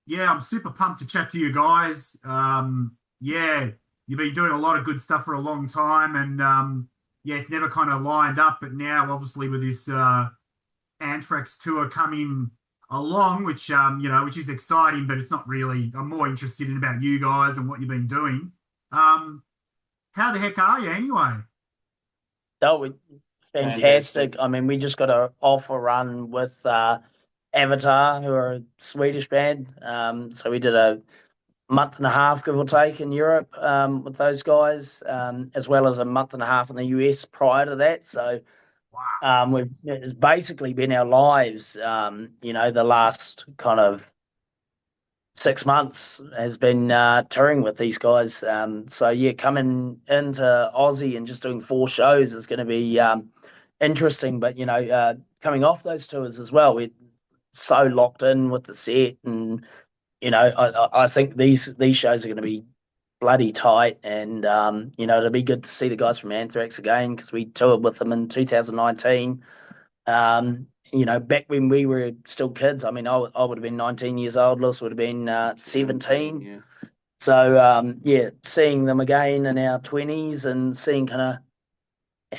yeah, I'm super pumped to chat to you guys. Yeah, you've been doing a lot of good stuff for a long time, and yeah, it's never kind of lined up, but now obviously with this Anthrax tour coming along, which which is exciting, but it's not really. I'm more interested in about you guys and what you've been doing. Um, how the heck are you anyway? That was fantastic. I mean, we just got a off a run with Avatar, who are a Swedish band. So we did a month and a half, give or take, in Europe with those guys, as well as a month and a half in the US prior to that. So Wow. it's basically been our lives. The last kind of 6 months has been touring with these guys. So yeah, coming into Aussie and just doing 4 shows is going to be interesting. But coming off those tours as well, we're so locked in with the set, and I think these shows are going to be bloody tight, and it'll be good to see the guys from Anthrax again because we toured with them in 2019. Back when we were still kids. I mean, I would have been 19 years old. Lewis would have been 17. Yeah. So yeah, seeing them again in our 20s and seeing kind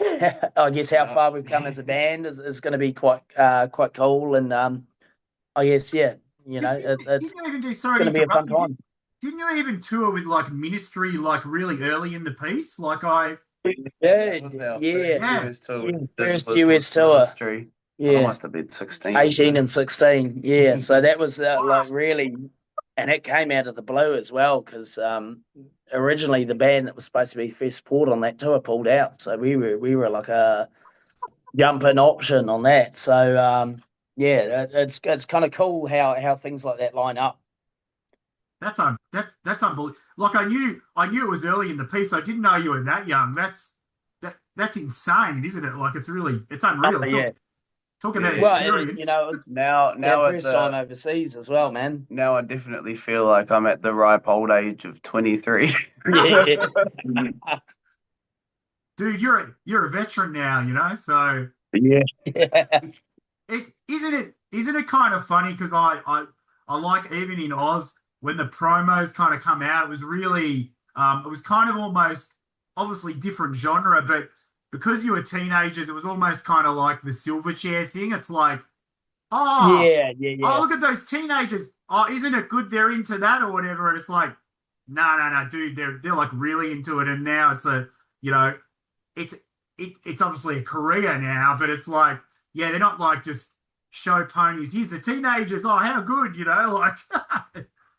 of, I guess, how far we've come as a band is going to be quite cool. And I guess yeah, it's Didn't you even do? Sorry going to to be a fun interrupt you. time. Didn't you even tour with like Ministry like really early in the piece? Like I, Yeah, yeah, first US tour. History. I Yeah, must have been 16. 18 and 16. Yeah, so that was wow. really, and it came out of the blue as well because originally the band that was supposed to be first support on that tour pulled out, so we were like a jump-in option on that. So yeah, it's kind of cool how things like that line up. That's unbelievable. Like I knew it was early in the piece. I didn't know you were that young. That's insane, isn't it? Like it's unreal. Yeah. Talk about Yeah. Well, experience. Now first time overseas as well, man. now I definitely feel like I'm at the ripe old age of 23. Yeah. Dude, you're a veteran now, so Yeah. Yeah. isn't it kind of funny because I like even in Oz when the promos kind of come out, it was really it was kind of almost obviously different genre, but because you were teenagers, it was almost kind of like the Silverchair thing. It's like, oh, oh, Yeah. look at those teenagers. Oh, isn't it good they're into that or whatever? And it's like, no, dude, they're like really into it. And now it's you know, it's it's obviously a career now, but it's like, yeah, they're not like just show ponies. Here's the teenagers. Oh, how good, like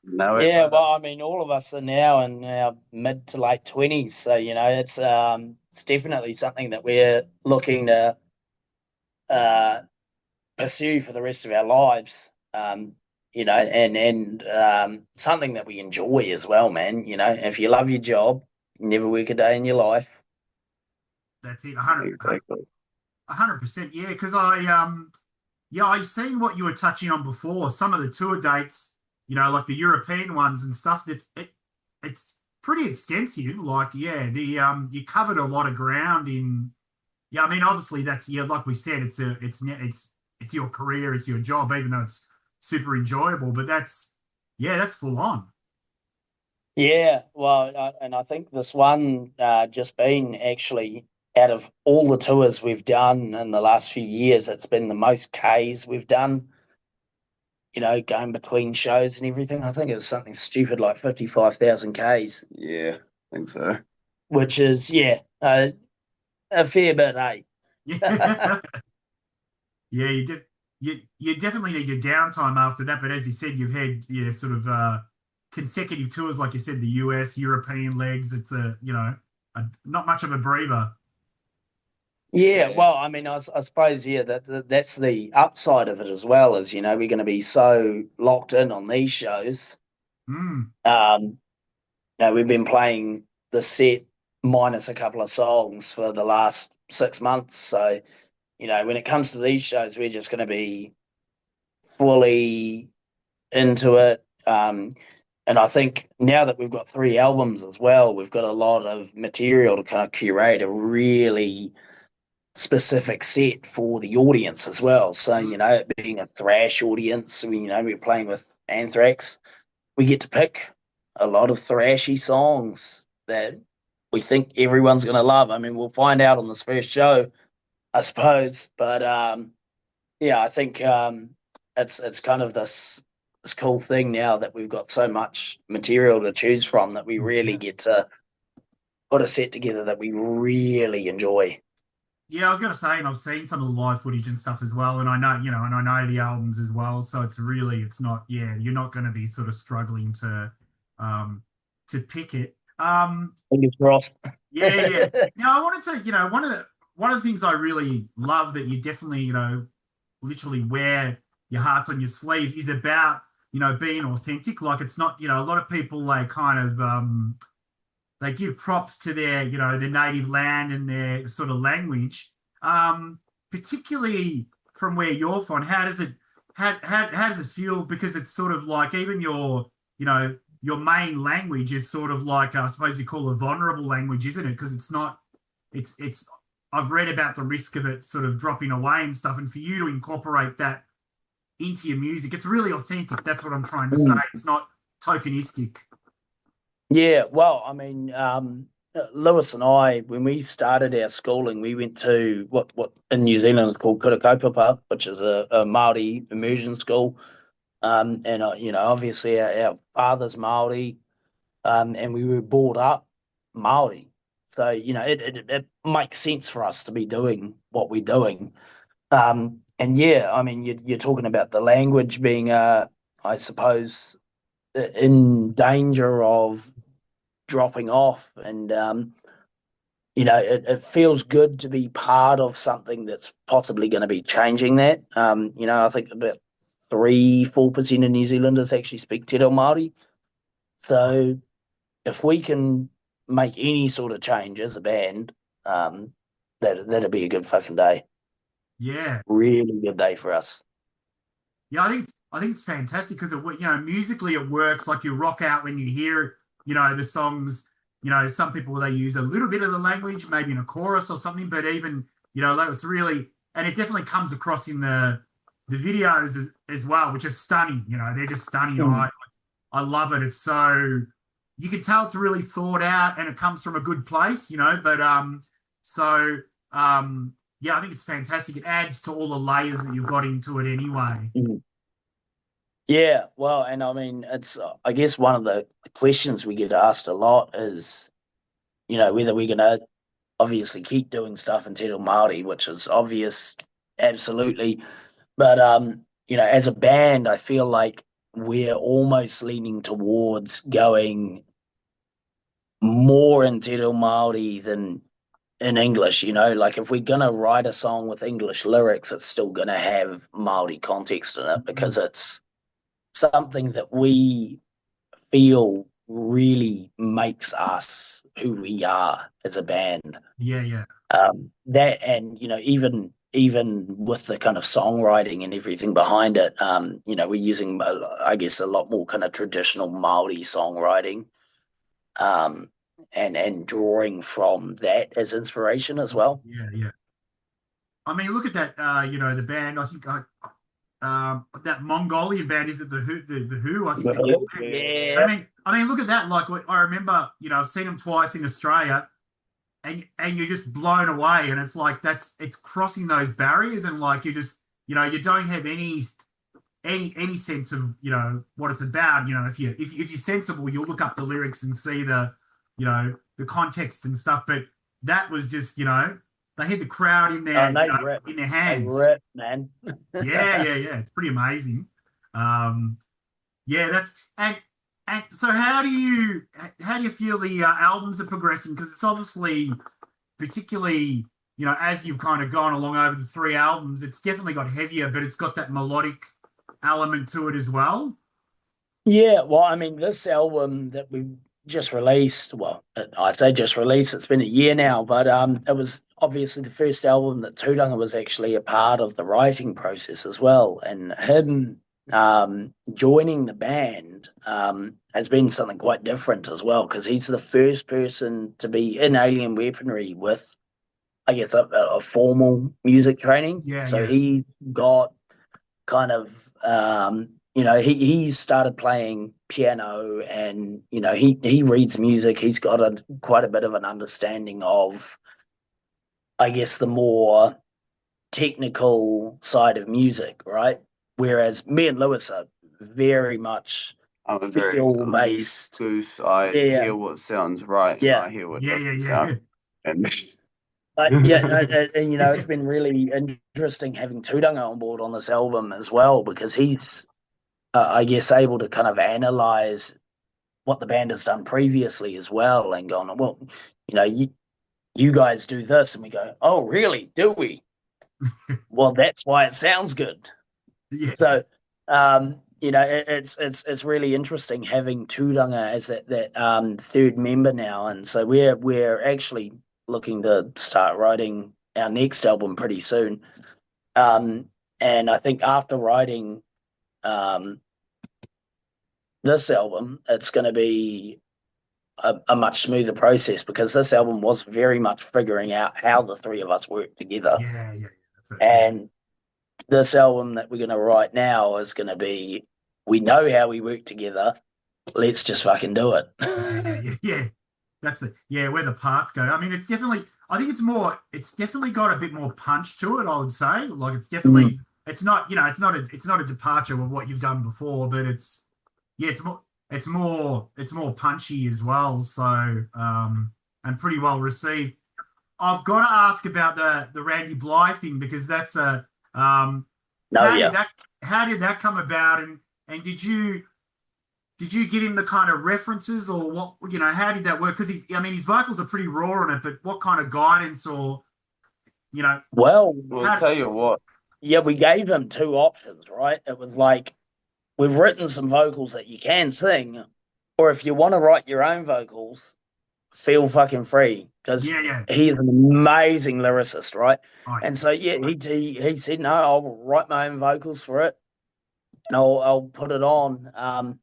No, Yeah, well, I mean, all of us are now in our mid to late 20s, so it's definitely something that we're looking to uh, pursue for the rest of our lives. And something that we enjoy as well, man. If you love your job, you never work a day in your life. that's it. exactly. 100%. Yeah, because yeah, I seen what you were touching on before. Some of the tour dates, like the European ones and stuff. It's pretty extensive. Like, yeah, the you covered a lot of ground in. Yeah, I mean, obviously that's yeah, like we said, it's your career, it's your job, even though it's super enjoyable. But that's full on. Yeah, well, and I think this one just been actually out of all the tours we've done in the last few years, it's been the most Ks we've done. Going between shows and everything. I think it was something stupid like 55,000 Ks, Yeah, I think so. which is a fair bit, eh? Yeah, yeah, you definitely need your downtime after that. But as you said, you've had sort of consecutive tours, like you said, the US, European legs. It's not much of a breather. Yeah, Yeah. well, I mean, I suppose, yeah, that's the upside of it as well, is, we're going to be so locked in on these shows. Mm. Um, we've been playing the set minus a couple of songs for the last 6 months. So, when it comes to these shows, we're just going to be fully into it. And I think now that we've got 3 albums as well, we've got a lot of material to kind of curate a really specific set for the audience as well. So, it being a thrash audience, we're playing with Anthrax. we get to pick a lot of thrashy songs that we think everyone's going to love. I mean, we'll find out on this first show, I suppose. But I think it's kind of this cool thing now that we've got so much material to choose from that we really get to put a set together that we really enjoy. Yeah, I was going to say, and I've seen some of the live footage and stuff as well, and I know, and I know the albums as well. So it's not, you're not going to be sort of struggling to pick it. Fingers crossed. Yeah. Now, I wanted to, one of the things I really love that you definitely, literally wear your hearts on your sleeves is about, being authentic. Like, it's not, a lot of people, they kind of, they give props to their, their native land and their sort of language. Particularly from where you're from, how does it feel? Because it's sort of like even your main language is sort of like, I suppose you call a vulnerable language, isn't it? Because it's I've read about the risk of it sort of dropping away and stuff. And for you to incorporate that into your music, it's really authentic. That's what I'm trying to say. It's not tokenistic. Yeah, well, I mean, Lewis and I, when we started our schooling, we went to what in New Zealand is called Kura, which is a Māori immersion school. And obviously our father's Māori, and we were brought up Māori. So, it makes sense for us to be doing what we're doing. And yeah, I mean, you're talking about the language being, I suppose, in danger of dropping off. And, it feels good to be part of something that's possibly going to be changing that. I think about 3-4% of New Zealanders actually speak Te Reo Māori. So if we can make any sort of change as a band, that'd be a good fucking day. Yeah, really good day for us. Yeah, I think it's fantastic because musically it works. Like, you rock out when you hear the songs. Some people, they use a little bit of the language, maybe in a chorus or something, but even like, it's really, and it definitely comes across in the videos as well, which is stunning. They're just stunning. I love it. It's so, you can tell it's really thought out and it comes from a good place. But yeah, I think it's fantastic. It adds to all the layers that you've got into it anyway. Yeah, well, and I mean, it's, I guess one of the questions we get asked a lot is, whether we're going to obviously keep doing stuff in Te Reo Māori, which is obvious, absolutely. But, as a band, I feel like we're almost leaning towards going more in Te Reo Māori than in English. Like, if we're going to write a song with English lyrics, it's still going to have Māori context in it because it's something that we feel really makes us who we are as a band. Yeah. That, and even with the kind of songwriting and everything behind it, we're using, I guess, a lot more kind of traditional Māori songwriting, and drawing from that as inspiration as well. Yeah. I mean, look at that. The band. I think that Mongolian band, is it the Who? The Who? I think they're called. Yeah. I mean, look at that. Like, I remember, I've seen them twice in Australia, and you're just blown away. And it's like it's crossing those barriers, and like you just, you don't have any sense of what it's about. If you're sensible, you'll look up the lyrics and see the the context and stuff. But that was just they had the crowd in their in their hands. They rip, man. Yeah. It's pretty amazing. That's and so how do you feel the albums are progressing? Because it's obviously, particularly as you've kind of gone along over the 3 albums, it's definitely got heavier, but it's got that melodic element to it as well. Yeah, well, I mean, this album that we just released, well, I say just released, it's been a year now, but it was obviously the first album that Tūranga was actually a part of the writing process as well. And him joining the band has been something quite different as well, because he's the first person to be in Alien Weaponry with, I guess, a formal music training. Yeah. He's got kind of you know, he started playing piano, and you know, he reads music. He's got quite a bit of an understanding of, I guess, the more technical side of music, right? Whereas me and Lewis are very much I'm a very feel loose based. goose. I Yeah, hear what sounds right, and yeah, I hear what Yeah, doesn't yeah, yeah. sound. And yeah. No, and you know, it's been really interesting having Tūranga on board on this album as well, because he's, I guess, able to kind of analyze what the band has done previously as well, and gone, well, you know, you guys do this, and we go, oh, really? Do we? Well, that's why it sounds good. Yeah. So, you know, it's really interesting having Tūranga as that third member now, and so we're actually looking to start writing our next album pretty soon. And I think after writing this album, it's going to be a much smoother process, because this album was very much figuring out how the three of us work together. Yeah. That's it. And this album that we're going to write now is going to be, we know how we work together. Let's just fucking do it. Yeah. That's it. Yeah, where the parts go. I mean, it's definitely. I think it's definitely got a bit more punch to it. I would say, like, it's definitely. It's not. It's not a departure of what you've done before, but it's. Yeah, it's more punchy as well. So, and pretty well received. I've got to ask about the Randy Blythe thing, because that's a. No, How yeah. did that come about, and did you give him the kind of references, or what, how did that work? Because his vocals are pretty raw on it, but what kind of guidance, or, Well, I'll tell you what. yeah, we gave him two options, right? It was like, we've written some vocals that you can sing, or if you want to write your own vocals, feel fucking free, because yeah. he's an amazing lyricist, right? Oh, And so, yeah, he said, no, I'll write my own vocals for it, and I'll put it on.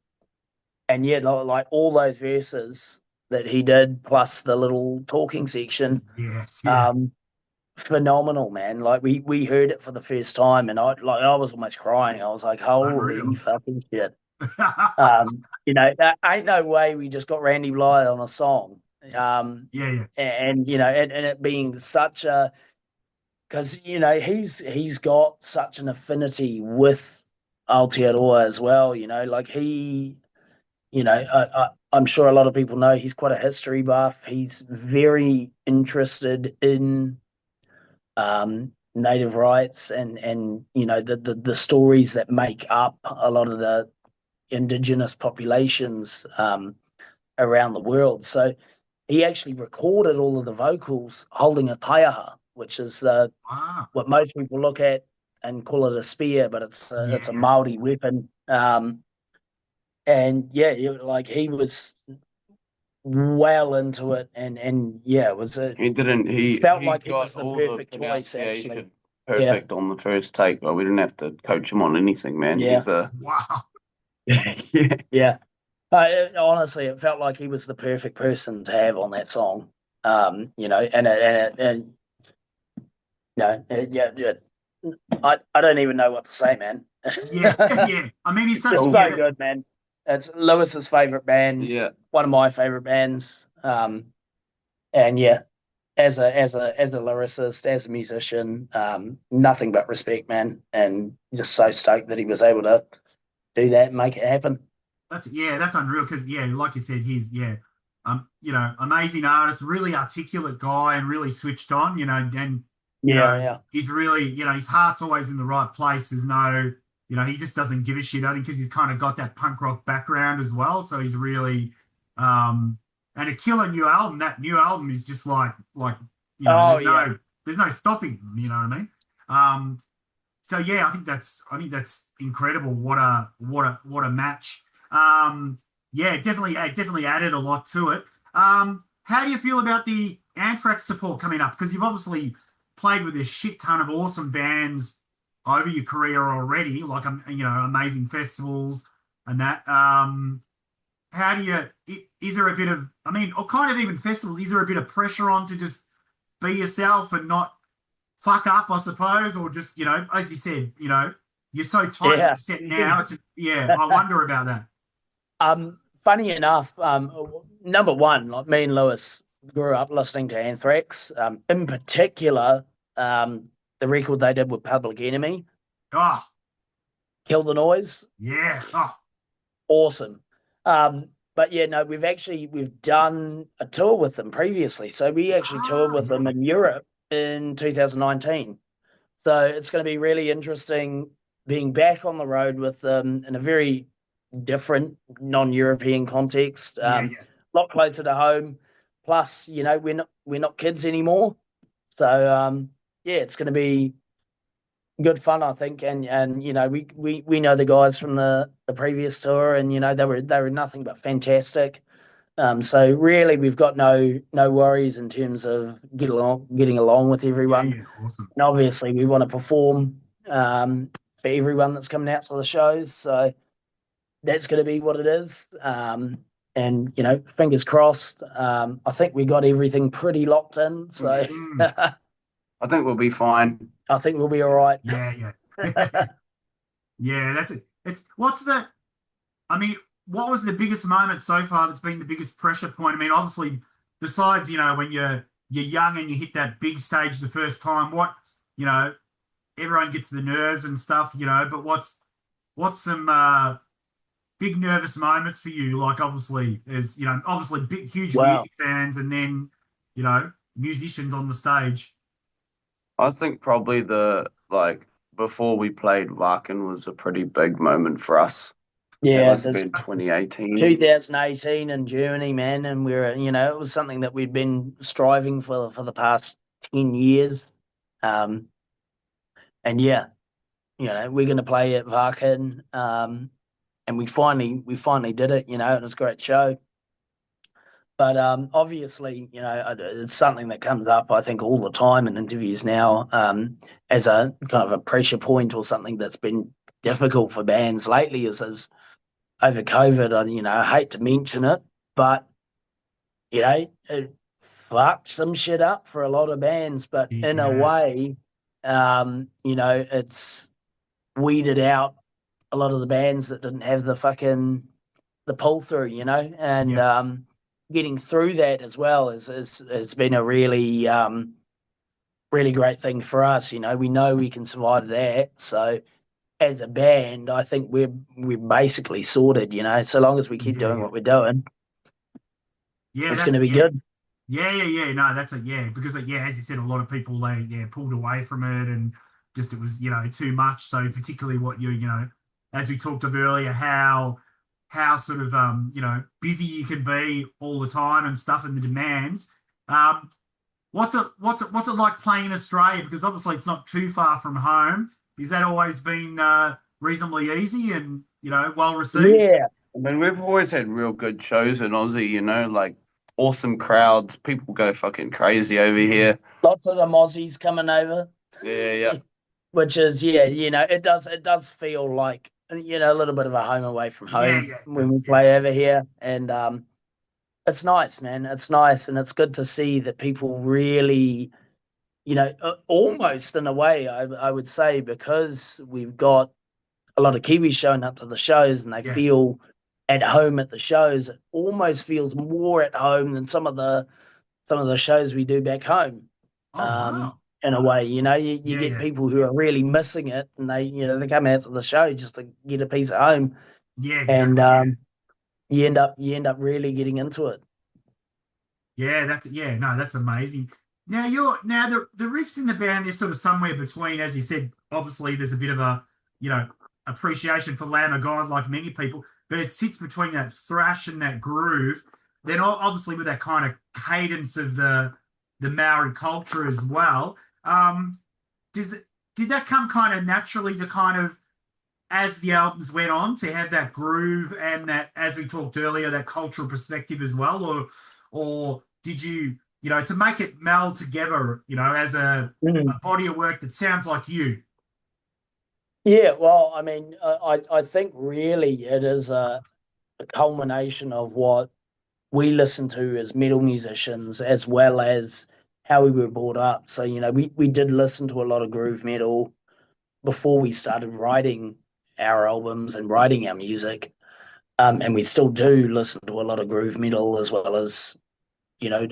And yeah, like all those verses that he did, plus the little talking section, yes, yeah. phenomenal, man. Like we heard it for the first time, and I was almost crying. I was like, holy Unreal. fucking shit. You know, that ain't no way we just got Randy Blythe on a song. Yeah. And you know, and it being such a, because you know, he's got such an affinity with Aotearoa as well. You know, like you know, I'm sure a lot of people know he's quite a history buff. He's very interested in native rights, and you know, the stories that make up a lot of the indigenous populations around the world. So he actually recorded all of the vocals holding a taiaha, which is Ah, what most people look at and call it a spear, but it's a yeah. Maori weapon. And yeah, like he was well into it, and yeah, it was He didn't. felt He like it got was the all the perfect choice, actually. pronunciation Yeah, perfect on the first take, but we didn't have to coach him on anything, man. yeah, He's a Wow. yeah. yeah. Honestly, it felt like he was the perfect person to have on that song. You know, and you know, yeah. I don't even know what to say, man. Yeah. I mean, he's such. It's so Yeah. good, man. It's Lewis's favorite band, Yeah. one of my favorite bands. And yeah, as a lyricist, as a musician, nothing but respect, man, and just so stoked that he was able to do that and make it happen. That's unreal, because like you said, he's amazing artist, really articulate guy, and really switched on, and Yeah. he's really, his heart's always in the right place. There's no, he just doesn't give a shit. I think because he's kind of got that punk rock background as well, so he's really and a killer new album. That new album is just like Oh there's yeah. no stopping him, you know what I mean? So yeah, I think that's incredible. What a match. Yeah, definitely added a lot to it. How do you feel about the Anthrax support coming up? Because you've obviously played with a shit ton of awesome bands over your career already, like amazing festivals and that. How do you? Is there a bit of? I mean, or kind of even festivals? Is there a bit of pressure on to just be yourself and not fuck up, I suppose, or just as you said, you're so tight with Yeah. the set now. Yeah, I wonder about that. Funny enough, number one, like me and Lewis grew up listening to Anthrax. In particular, the record they did with Public Enemy, Oh, Kill the Noise, yeah. Oh, awesome. But yeah, no, we've done a tour with them previously. So we actually toured with them in Europe in 2019. So it's going to be really interesting being back on the road with them in a very different non-European context. yeah, A lot closer to home. Plus, we're not kids anymore. So yeah, it's going to be good fun, I think. And we know the guys from the previous tour, and they were nothing but fantastic. So really, we've got no worries in terms of getting along with everyone. yeah, awesome. And obviously, we want to perform for everyone that's coming out to the shows. So that's going to be what it is. And fingers crossed. I think we got everything pretty locked in. So I think we'll be fine. I think we'll be all right. Yeah. Yeah, that's it. I mean, what was the biggest moment so far that's been the biggest pressure point? I mean, obviously, besides, when you're young and you hit that big stage the first time, everyone gets the nerves and stuff, but what's some big nervous moments for you? Like, obviously, there's, obviously big, huge music fans and then, musicians on the stage. I think probably before we played Larkin was a pretty big moment for us. Yeah, It must have been 2018. 2018 in Germany, man, and it was something that we'd been striving for the past 10 years. And yeah, we're going to play at Wacken, and we finally did it. It was a great show. But obviously, it's something that comes up, I think, all the time in interviews now, as a kind of a pressure point or something that's been difficult for bands lately is over COVID. I hate to mention it, but it fucked some shit up for a lot of bands. But in a way, it's weeded out a lot of the bands that didn't have the pull through, and getting through that as well has been a really really great thing for us. We know we can survive that. So as a band, I think we're basically sorted. So long as we keep doing what we're doing, it's going to be good. Yeah. No, that's because as you said, a lot of people they pulled away from it and just it was too much. So particularly what as we talked of earlier, how sort of busy you can be all the time and stuff and the demands. What's it like playing in Australia? Because obviously it's not too far from home. Has that always been reasonably easy and well received? Yeah, I mean, we've always had real good shows in Aussie, like awesome crowds. People go fucking crazy over here. Lots of them Aussies coming over. Yeah. Which is it does feel like a little bit of a home away from home when we play over here, and it's nice, man. It's nice, and it's good to see that people really, almost in a way, I would say, because we've got a lot of Kiwis showing up to the shows and they feel at home at the shows. It almost feels more at home than some of the shows we do back home. Wow. In a way, you get people who are really missing it, and they come out to the show just to get a piece of home. Yeah, exactly. And you end up really getting into it. Yeah, that's amazing. Now the riffs in the band, they're sort of somewhere between, as you said, obviously there's a bit of a appreciation for Lamb of God like many people, but it sits between that thrash and that groove. Then obviously with that kind of cadence of the Maori culture as well. Did that come kind of naturally to kind of as the albums went on to have that groove and that, as we talked earlier, that cultural perspective as well, or did you to make it meld together as a body of work that sounds like you? Yeah, well, I mean, I think really it is a culmination of what we listen to as metal musicians, as well as how we were brought up. So, we did listen to a lot of groove metal before we started writing our albums and writing our music. And we still do listen to a lot of groove metal as well as, you know,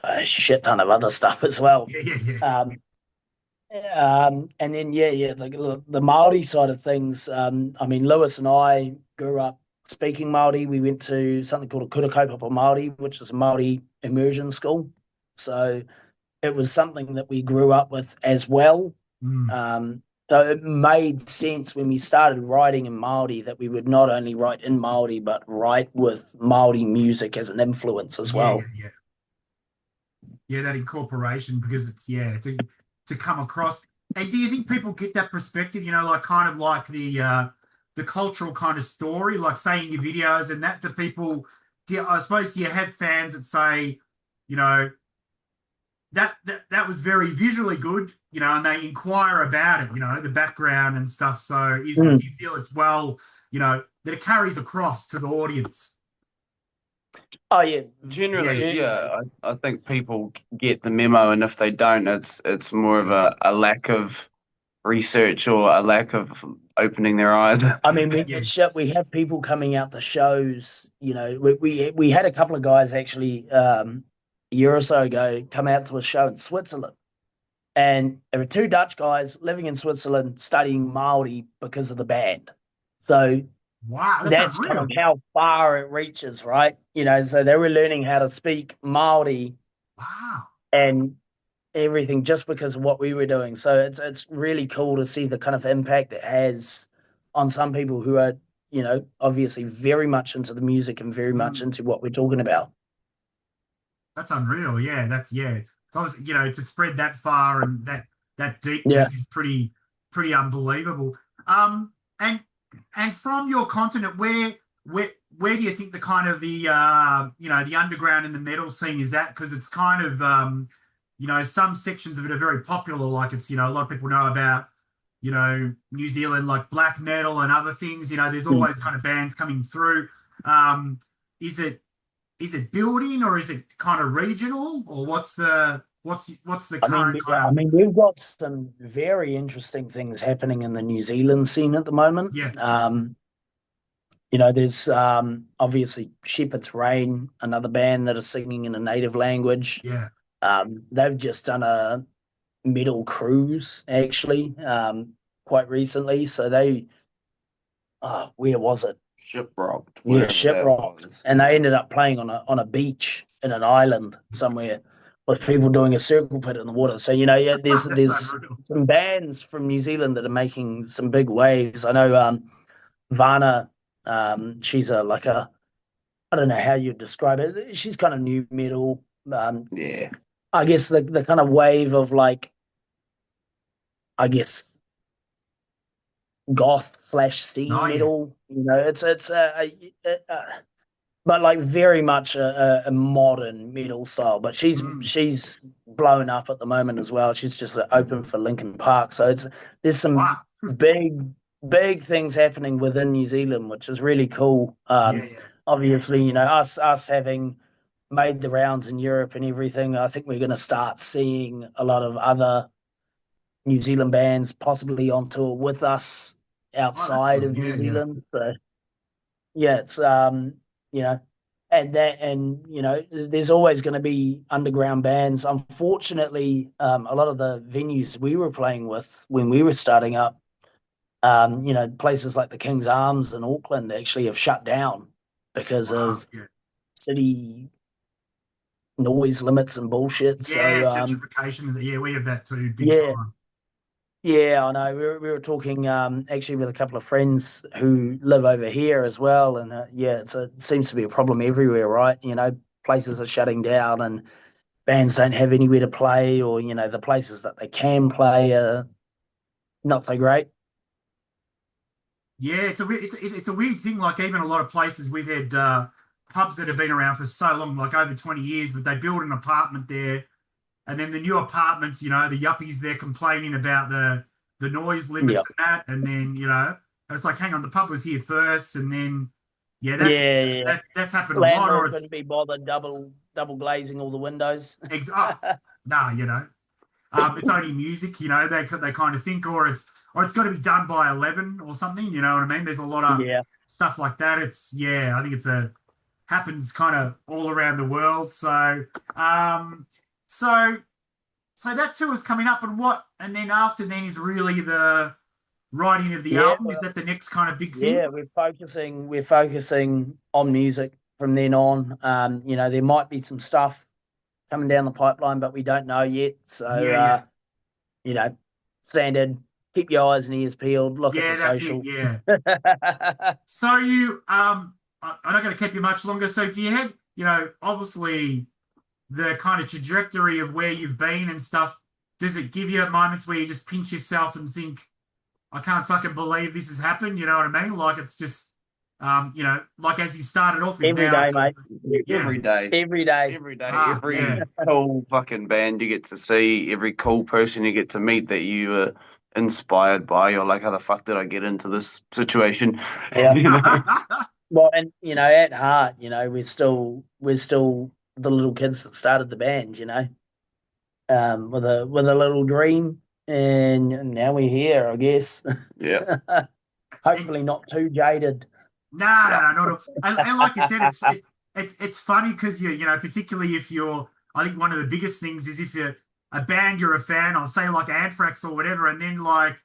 a shit ton of other stuff as well. Yeah. And then the Maori side of things. I mean, Lewis and I grew up speaking Maori. We went to something called a kura kaupapa Māori, which is a Maori immersion school. So it was something that we grew up with as well. So it made sense when we started writing in Māori that we would not only write in Māori, but write with Māori music as an influence as well. Yeah, that incorporation, because it's to come across. And do you think people get that perspective? You know, like kind of like the cultural kind of story, like say in your videos and that, to people. I suppose do you have fans that say, you know, that was very visually good, you know, and they inquire about it, you know, the background and stuff. So do you feel it's well, you know, that it carries across to the audience? Oh yeah, generally, yeah. I think people get the memo, and if they don't, it's more of a lack of research or a lack of opening their eyes. I mean, we have people coming out to shows. You know, we had a couple of guys actually a year or so ago come out to a show in Switzerland, and there were two Dutch guys living in Switzerland studying Māori because of the band. So wow, that's kind of how far it reaches, right? You know, so they were learning how to speak Māori. Wow. And everything just because of what we were doing. So it's really cool to see the kind of impact it has on some people who are, you know, obviously very much into the music and very much into what we're talking about. That's unreal. Yeah, so you know, to spread that far and that deepness is pretty unbelievable. And from your continent, where do you think the kind of the you know, the underground and the metal scene is at? Because it's kind of you know, some sections of it are very popular. Like it's, you know, a lot of people know about, you know, New Zealand, like black metal and other things. You know, there's always kind of bands coming through. Is it building, or is it kind of regional, or what's the current kind of? I mean, we've got some very interesting things happening in the New Zealand scene at the moment. Yeah. You know, there's obviously Shepherd's Rain, another band that is singing in a native language. Yeah. They've just done a metal cruise actually, quite recently. So they, where was it? Shipwrecked. Yeah, Shipwrecked, and they ended up playing on a beach in an island somewhere with people doing a circle pit in the water. So you know, there's some bands from New Zealand that are making some big waves. I know Vana, she's I don't know how you'd describe it. She's kind of new metal. I guess the kind of wave of like, I guess, goth / steam metal. You know, it's but like very much a modern metal style. But she's blown up at the moment as well. She's just open for Linkin Park. So there's some big things happening within New Zealand, which is really cool. Obviously, you know, us having made the rounds in Europe and everything, I think we're going to start seeing a lot of other New Zealand bands possibly on tour with us outside of New Zealand. So yeah, it's you know, and you know, there's always going to be underground bands. Unfortunately, a lot of the venues we were playing with when we were starting up, you know, places like the King's Arms in Auckland actually have shut down because of city noise limits and bullshit. Yeah, so gentrification. Yeah, we have that too, big time. Yeah, I know. We were talking actually with a couple of friends who live over here as well, and it seems to be a problem everywhere, right? You know, places are shutting down, and bands don't have anywhere to play, or you know, the places that they can play are not so great. Yeah, it's a weird thing. Like even a lot of places we've had pubs that have been around for so long, like over 20 years, but they build an apartment there. And then the new apartments, you know, the yuppies, they're complaining about the noise limits and that. And then, you know, it's like, hang on, the pub was here first. And then, that's happened a lot. Or couldn't be bothered double glazing all the windows. No, you know. it's only music, they kind of think, or it's got to be done by 11 or something. You know what I mean? There's a lot of Yeah. stuff like that. I think happens kind of all around the world. So that tour is coming up, and then after then is really the writing of the Yeah, album. Is that the next kind of big thing? Yeah, we're focusing on music from then on. There might be some stuff coming down the pipeline, but we don't know yet. So standard, keep your eyes and ears peeled, look at the social. Yeah. So I'm not going to keep you much longer. So do you have, obviously the kind of trajectory of where you've been and stuff, does it give you moments where you just pinch yourself and think, I can't fucking believe this has happened? You know what I mean? Like it's just, like as you started off with every day, mate. Every day. Every cool fucking band you get to see, every cool person you get to meet that you were inspired by, you're like, how the fuck did I get into this situation? Yeah. Well, and at heart, we're still the little kids that started the band, with a little dream, and now we're here, I guess. Yeah. Hopefully not too jaded. No, not at all. And like you said, it's funny because particularly if I think one of the biggest things is if you're a band you're a fan of, say like Anthrax or whatever, and then well,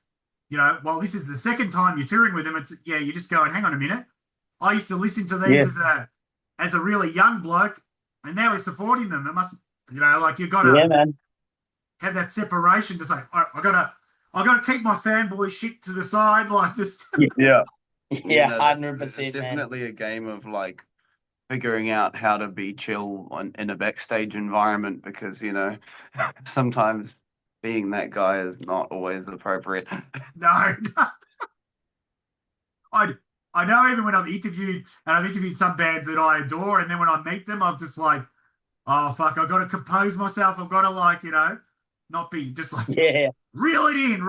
this is the second time you're touring with them. You're just going, hang on a minute. I used to listen to these as a really young bloke, and now we're supporting them. It must, you've got to have that separation to say, I gotta keep my fanboy shit to the side, just 100%. Definitely a game of figuring out how to be chill in a backstage environment, because sometimes being that guy is not always appropriate. No. I know, even when I've interviewed some bands that I adore, and then when I meet them, I'm just like, oh fuck, I've got to compose myself. I've got to not be just reel it in,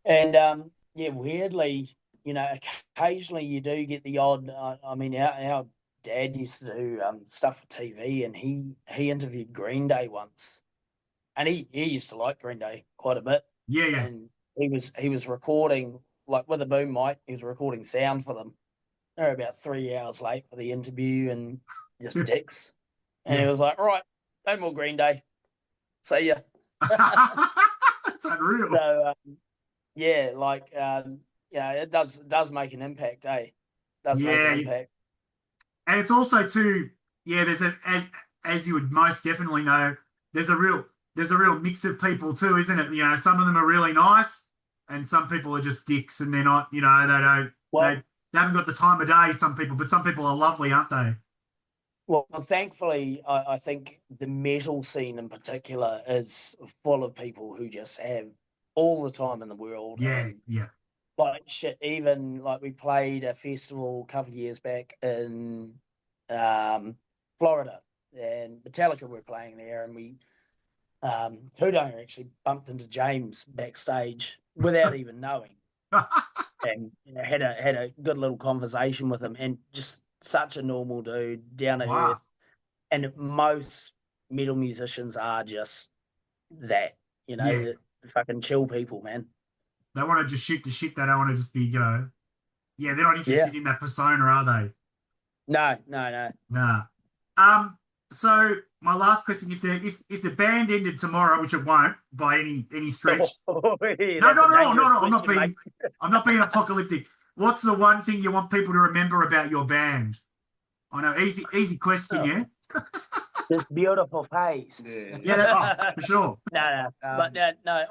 And weirdly, occasionally you do get the odd. Our dad used to do stuff for TV, and he interviewed Green Day once, and he used to like Green Day quite a bit. Yeah. And he was recording with a boom mic. He was recording sound for them. They were about 3 hours late for the interview, and just dicks. And he was like, "Right, no more Green Day. See ya." That's unreal. So it does make an impact, eh? Does make an impact. And it's also too, there's as you would most definitely know, there's a real mix of people too, isn't it? Some of them are really nice, and some people are just dicks, and they're not, they haven't got the time of day, some people, but some people are lovely, aren't they? Well, thankfully, I think the metal scene in particular is full of people who just have all the time in the world. Yeah. Even we played a festival a couple of years back in Florida, and Metallica were playing there, and we Tudor actually bumped into James backstage without even knowing, and had a good little conversation with him, and just such a normal dude, down to earth. And most metal musicians are just that, the fucking chill people, man. They want to just shoot the shit. They don't want to just be, they're not interested in that persona, are they? No. Nah. So my last question: if the band ended tomorrow, which it won't by any stretch. No. I'm not being apocalyptic. What's the one thing you want people to remember about your band? I know, easy question, yeah. This beautiful face. For sure. No.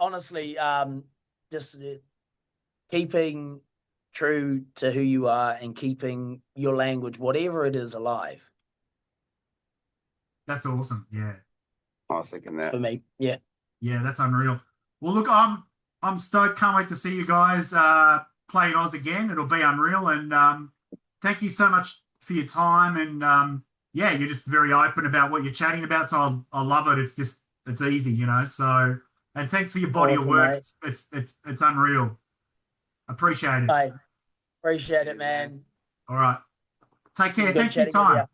Honestly, just keeping true to who you are and keeping your language, whatever it is, alive. That's awesome. Yeah. I was thinking that. For me, yeah. Yeah, that's unreal. Well, look, I'm stoked. Can't wait to see you guys play in Oz again. It'll be unreal. And thank you so much for your time. And you're just very open about what you're chatting about. So I love it. It's easy, So, and thanks for your body of work. It's unreal. Appreciate it. I appreciate it, man. All right. Take care. Thanks for your time.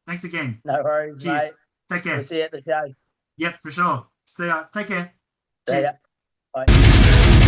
Thanks again. No worries, Cheers. mate. Take care. We'll see you at the show. Yep, for sure. See ya. Take care. See Cheers. ya. Bye.